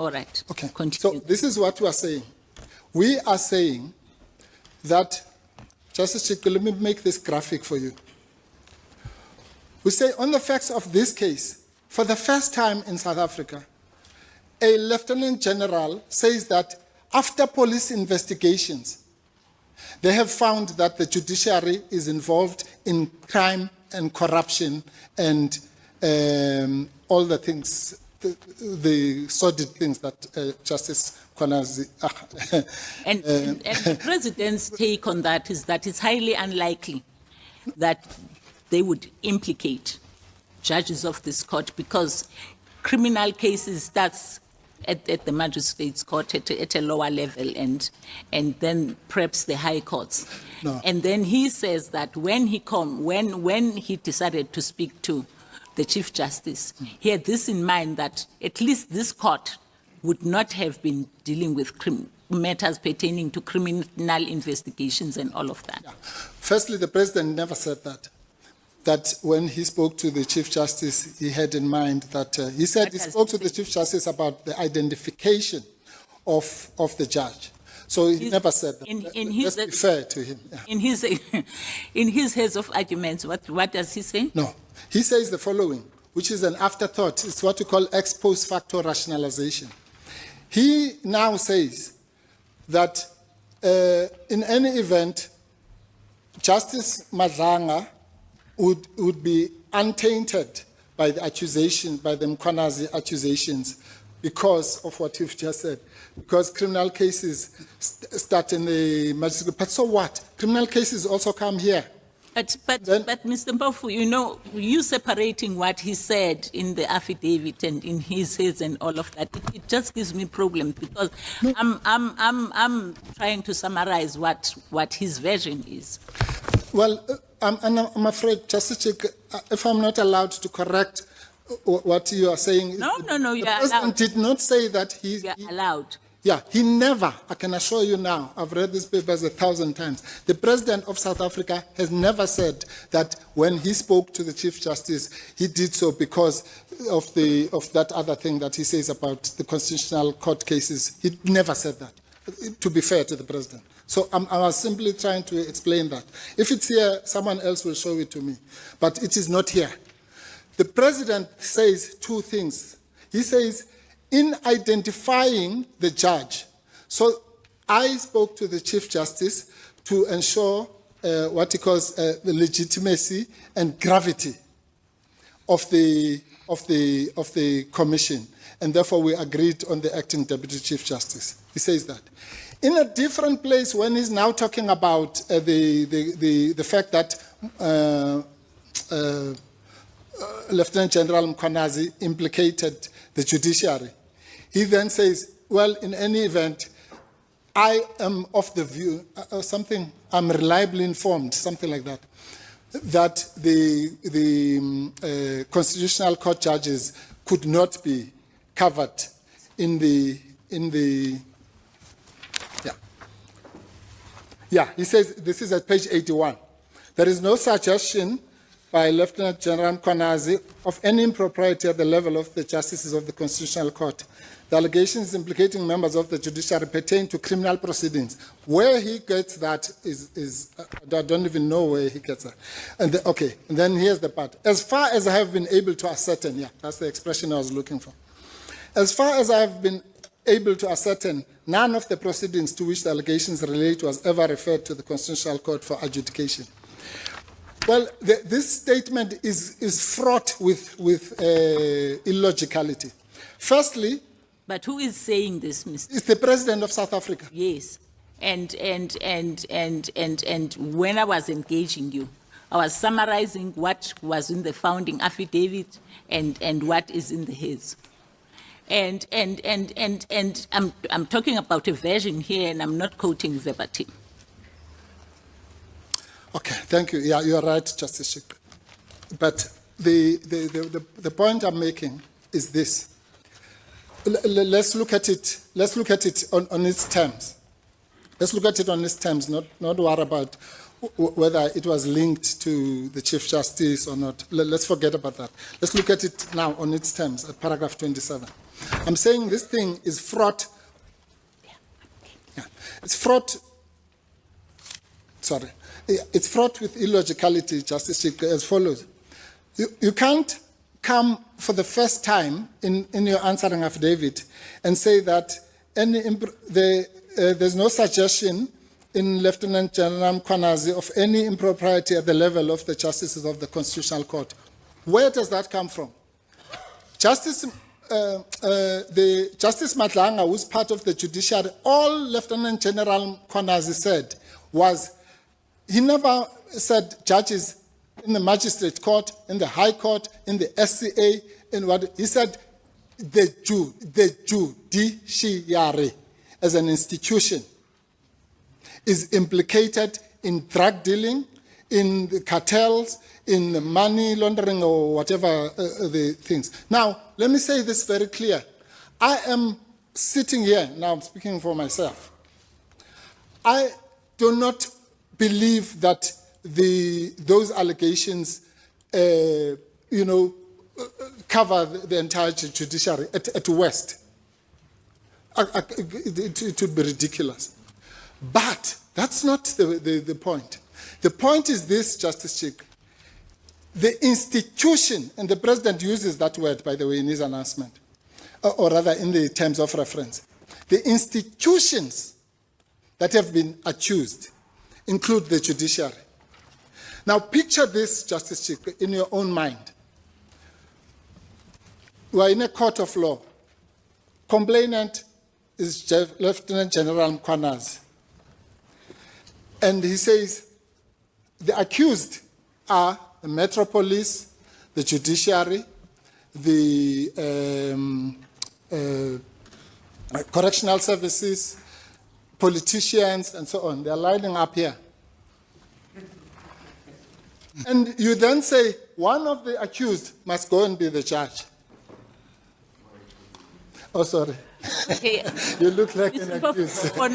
all right. Okay. Continue. So this is what we are saying. We are saying that, Justice Chicko, let me make this graphic for you. We say on the facts of this case, for the first time in South Africa, a Lieutenant General says that after police investigations, they have found that the judiciary is involved in crime and corruption and all the things, the sordid things that Justice Mkhwanazi... And the President's take on that is that it's highly unlikely that they would implicate judges of this court because criminal cases, that's at the magistrates' court at a lower level and then perhaps the high courts. No. And then he says that when he decided to speak to the Chief Justice, he had this in mind that at least this court would not have been dealing with matters pertaining to criminal investigations and all of that. Yeah. Firstly, the President never said that. That when he spoke to the Chief Justice, he had in mind that he said he spoke to the Chief Justice about the identification of the judge. So he never said that. Let's be fair to him. Yeah. In his heads of arguments, what does he say? No, he says the following, which is an afterthought. It's what we call ex post facto rationalization. He now says that in any event, Justice Nhlanhla would be untainted by the accusation, by the Mkhwanazi accusations, because of what you've just said. Because criminal cases start in the magistrate. But so what? Criminal cases also come here. But Mr. Mpofu, you know, you separating what he said in the affidavit and in his heads and all of that, it just gives me problems because no. I'm trying to summarize what his version is. Well, I'm afraid, Justice Chick, if I'm not allowed to correct what you are saying. No, you are allowed. The President did not say that he are allowed. Yeah, he never, I can assure you now, I've read these papers 1,000 times. The President of South Africa has never said that when he spoke to the Chief Justice, he did so because of that other thing that he says about the Constitutional Court cases. He never said that, to be fair to the President. So I was simply trying to explain that. If it's here, someone else will show it to me. But it is not here. The President says two things. He says, in identifying the judge, so I spoke to the Chief Justice to ensure what he calls the legitimacy and gravity of the commission, and therefore we agreed on the acting Deputy Chief Justice. He says that. In a different place, when he's now talking about the fact that Lieutenant General Mkhwanazi implicated the judiciary, he then says, well, in any event, I am of the view, I'm reliably informed, something like that, that the Constitutional Court judges could not be covered in the he says, this is at page 81. There is no suggestion by Lieutenant General Mkhwanazi of any impropriety at the level of the justices of the Constitutional Court. The allegations implicating members of the judiciary pertain to criminal proceedings. Where he gets that is I don't even know where he gets that. And and then here's the part. As far as I have been able to ascertain, that's the expression I was looking for. As far as I have been able to ascertain, none of the proceedings to which the allegations relate was ever referred to the Constitutional Court for adjudication. Well, this statement is fraught with illogicality. Firstly, but who is saying this, Mr.? It's the President of South Africa. Yes, and when I was engaging you, I was summarizing what was in the founding affidavit and what is in the his. And I'm talking about a version here, and I'm not quoting verbatim. Okay, thank you. Yeah, you are right, Justice Chick. But the point I'm making is this. Let's look at it. Let's look at it on its terms. Let's look at it on its terms. Not worry about whether it was linked to the Chief Justice or not. Let's forget about that. Let's look at it now on its terms, at paragraph 27. I'm saying this thing is fraught. Yeah, it's fraught. Sorry. It's fraught with illogicality, Justice Chief, as follows. You can't come for the first time in your answering affidavit and say that there's no suggestion in Lieutenant General Mkhwanazi of any impropriety at the level of the justices of the Constitutional Court. Where does that come from? Justice Nhlanhla, who's part of the Judiciary, all Lieutenant General Mkhwanazi said was, he never said judges in the magistrate court, in the high court, in the SCA, in what he said, the judiciary as an institution is implicated in drug dealing, in the cartels, in the money laundering or whatever the things. Now, let me say this very clear. I am sitting here, now I'm speaking for myself. I do not believe that those allegations, cover the entire judiciary at West. It would be ridiculous. But that's not the point. The point is this, Justice Chief. The institution, and the President uses that word, by the way, in his announcement, or rather in the terms of reference. The institutions that have been accused include the judiciary. Now picture this, Justice Chief, in your own mind. We are in a court of law. Complainant is Lieutenant General Mkhwanazi. And he says, the accused are the Metro Police, the Judiciary, the correctional services, politicians, and so on. They're lining up here. And you then say, one of the accused must go and be the judge. Oh, sorry. Okay. You look like an Mr. accused. For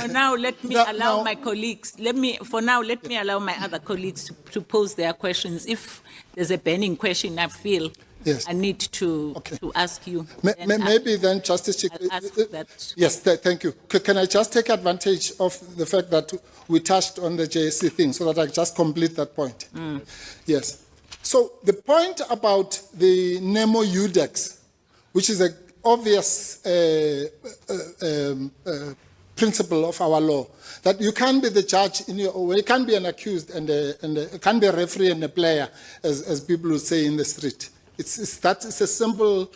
now, let me allow my colleagues. Let me allow my other colleagues to pose their questions. If there's a burning question, I feel yes. I need to ask you. Maybe then, Justice Chief. Yes, thank you. Can I just take advantage of the fact that we touched on the JSC thing so that I just complete that point? Yes. So the point about the Nemo Udex, which is an obvious principle of our law, that you can't be the judge in your own way, you can't be an accused and can't be a referee and a player, as people would say in the street. It's a simple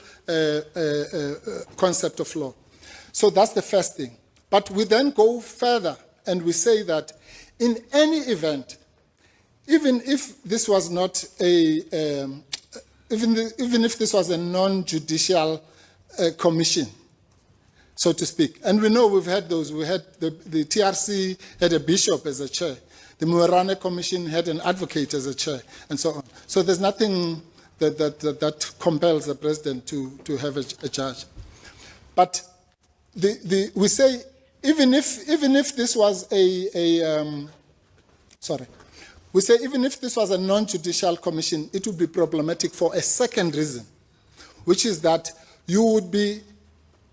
concept of law. So that's the first thing. But we then go further and we say that in any event, even if this was not even if this was a non-judicial commission, so to speak, and we know we've had those. We had the TRC had a bishop as a chair. The Muarane Commission had an advocate as a chair, and so on. So there's nothing that compels the president to have a judge. But we say even if this was we say even if this was a non-judicial commission, it would be problematic for a second reason, which is that you would be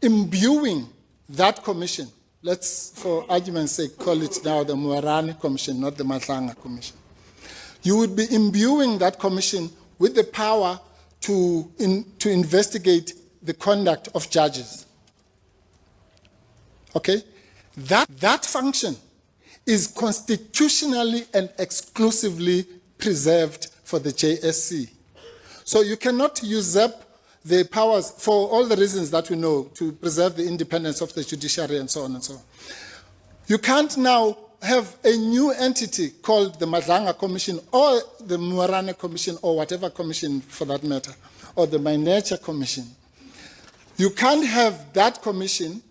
imbuing that commission. Let's, for argument's sake, call it now the Muarane Commission, not the Nhlanhla Commission. You would be imbuing that commission with the power to investigate the conduct of judges. Okay? That function is constitutionally and exclusively preserved for the JSC. So you cannot usurp the powers, for all the reasons that we know, to preserve the independence of the judiciary and so on and so on. You can't now have a new entity called the Nhlanhla Commission or the Muarane Commission or whatever commission for that matter, or the My Nature Commission. You can't have that commission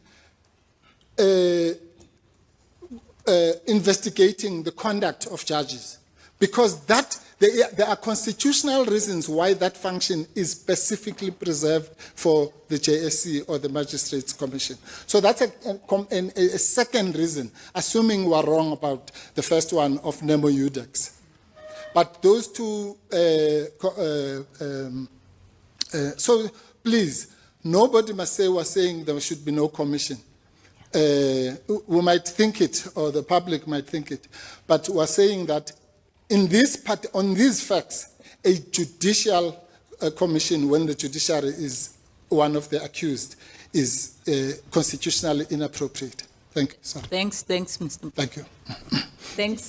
investigating the conduct of judges, because that there are constitutional reasons why that function is specifically preserved for the JSC or the Magistrates Commission. So that's a second reason, assuming we're wrong about the first one of Nemo Iudex. But those two, so please, nobody must say we're saying there should be no commission. We might think it, or the public might think it, but we're saying that in this part, on these facts, a judicial commission, when the judiciary is one of the accused, is constitutionally inappropriate. Thank you. Sorry. Thanks, Mr. Thank you. Thanks.